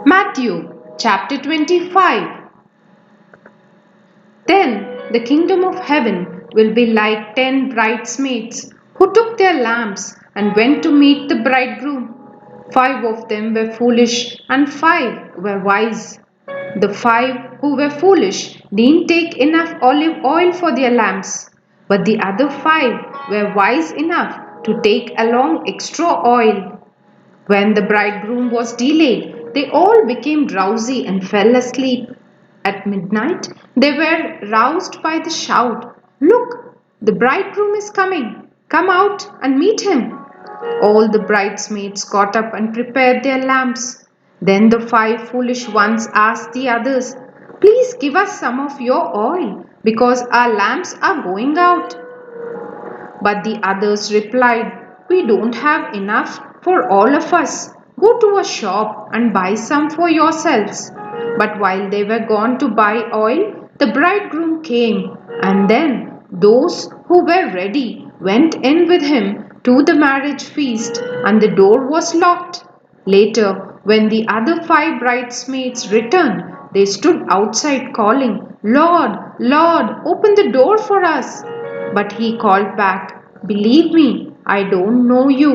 Matthew chapter 25. Then the kingdom of heaven will be like 10 bridesmaids who took their lamps and went to meet the bridegroom. 5 of them were foolish and 5 were wise. The 5 who were foolish didn't take enough olive oil for their lamps, but the other 5 were wise enough to take along extra oil. When the bridegroom was delayed, they all became drowsy and fell asleep. At midnight, they were roused by the shout, "Look, the bridegroom is coming! Come out and meet him!" All the bridesmaids got up and prepared their lamps. Then the 5 foolish ones asked the others, "Please give us some of your oil, because our lamps are going out." But the others replied, "We don't have enough for all of us. Go to a shop and buy some for yourselves." But while they were gone to buy oil, the bridegroom came, and then those who were ready went in with him to the marriage feast, and the door was locked. Later, when the other 5 bridesmaids returned, they stood outside calling, "Lord, Lord, open the door for us." But he called back, "Believe me, I don't know you.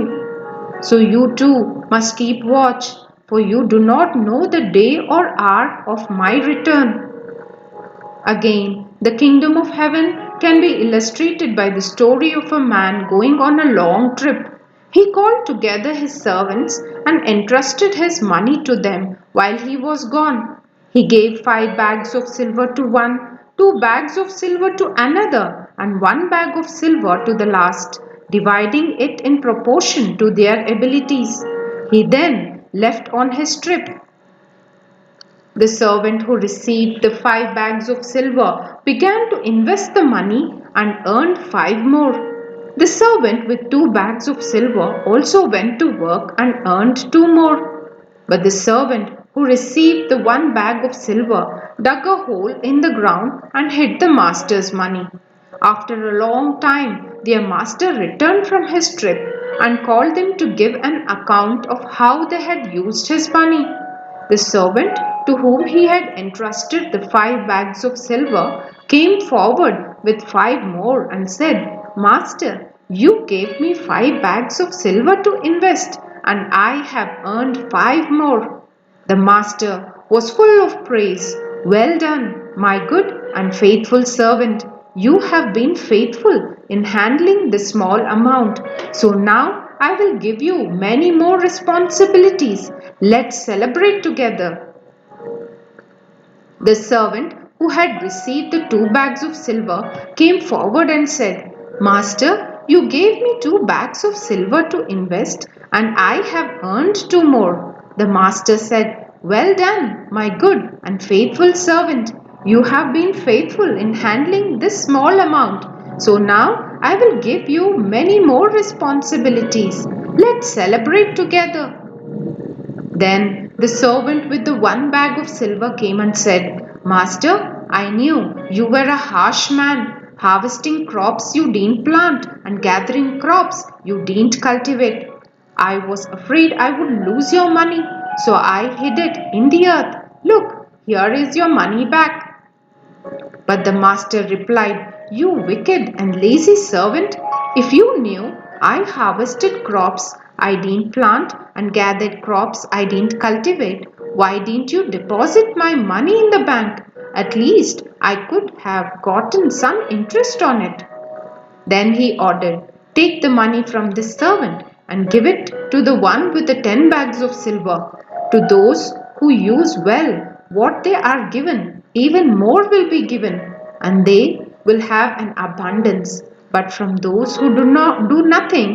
So you too must keep watch, for you do not know the day or hour of my return." Again, the kingdom of heaven can be illustrated by the story of a man going on a long trip. He called together his servants and entrusted his money to them while he was gone. He gave 5 bags of silver to one, 2 bags of silver to another, and 1 bag of silver to the last, dividing it in proportion to their abilities. He then left on his trip. The servant who received the 5 bags of silver began to invest the money and earned 5 more. The servant with 2 bags of silver also went to work and earned 2 more. But the servant who received the 1 bag of silver dug a hole in the ground and hid the master's money. After a long time, their master returned from his trip and called them to give an account of how they had used his money. The servant to whom he had entrusted the 5 bags of silver came forward with 5 more and said, "Master, you gave me 5 bags of silver to invest, and I have earned 5 more." The master was full of praise. "Well done, my good and faithful servant. You have been faithful in handling the small amount, so now I will give you many more responsibilities. Let's celebrate together." The servant who had received the 2 bags of silver came forward and said, "Master, you gave me 2 bags of silver to invest, and I have earned 2 more." The master said, "Well done, my good and faithful servant. You have been faithful in handling this small amount, so now I will give you many more responsibilities. Let's celebrate together." Then the servant with the 1 bag of silver came and said, "Master, I knew you were a harsh man, harvesting crops you didn't plant and gathering crops you didn't cultivate. I was afraid I would lose your money, so I hid it in the earth. Look, here is your money back." But the master replied, "You wicked and lazy servant, if you knew I harvested crops I didn't plant and gathered crops I didn't cultivate, why didn't you deposit my money in the bank? At least I could have gotten some interest on it." Then he ordered, "Take the money from this servant and give it to the one with the 10 bags of silver. To those who use well what they are given, even more will be given, and they will have an abundance. But from those who do nothing,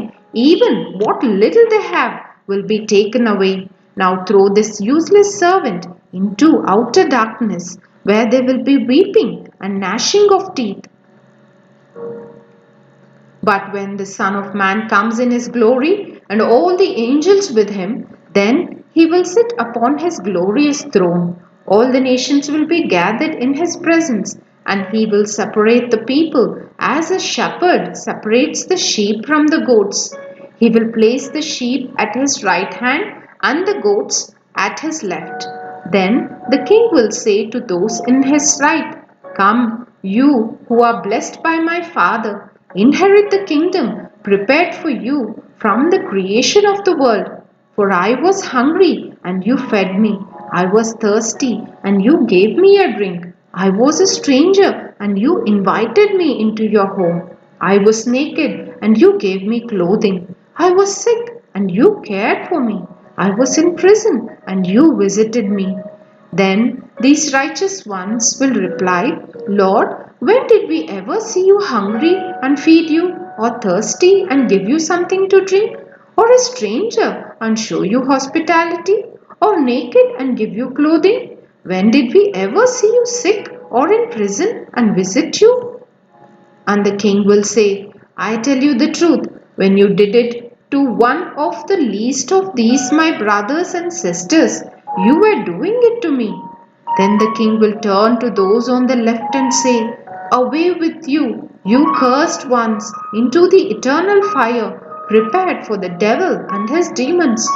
even what little they have will be taken away. Now throw this useless servant into outer darkness, where there will be weeping and gnashing of teeth. But when the Son of Man comes in his glory and all the angels with him, then he will sit upon his glorious throne. All the nations will be gathered in his presence, and he will separate the people as a shepherd separates the sheep from the goats. He will place the sheep at his right hand and the goats at his left. Then the king will say to those in his right, "Come, you who are blessed by my Father, inherit the kingdom prepared for you from the creation of the world. For I was hungry, and you fed me. I was thirsty, and you gave me a drink. I was a stranger, and you invited me into your home. I was naked, and you gave me clothing. I was sick, and you cared for me. I was in prison, and you visited me." Then these righteous ones will reply, "Lord, when did we ever see you hungry and feed you, or thirsty and give you something to drink, or a stranger and show you hospitality, or naked and give you clothing? When did we ever see you sick or in prison and visit you?" And the king will say, "I tell you the truth, when you did it to one of the least of these my brothers and sisters, you were doing it to me." Then the king will turn to those on the left and say, "Away with you, you cursed ones, into the eternal fire, prepared for the devil and his demons.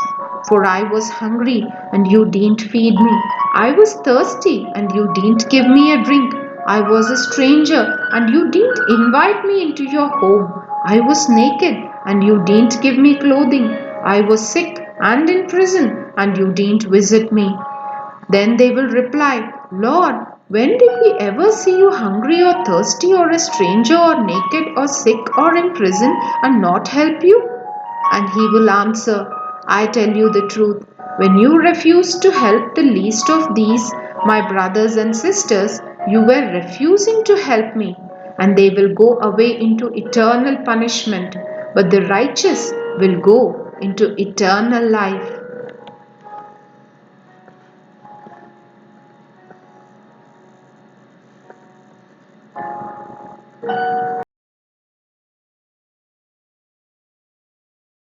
For I was hungry, and you didn't feed me. I was thirsty, and you didn't give me a drink. I was a stranger, and you didn't invite me into your home. I was naked, and you didn't give me clothing. I was sick and in prison, and you didn't visit me." Then they will reply, "Lord, when did we ever see you hungry or thirsty or a stranger or naked or sick or in prison and not help you?" And he will answer, "I tell you the truth, when you refused to help the least of these, my brothers and sisters, you were refusing to help me." And they will go away into eternal punishment, but the righteous will go into eternal life.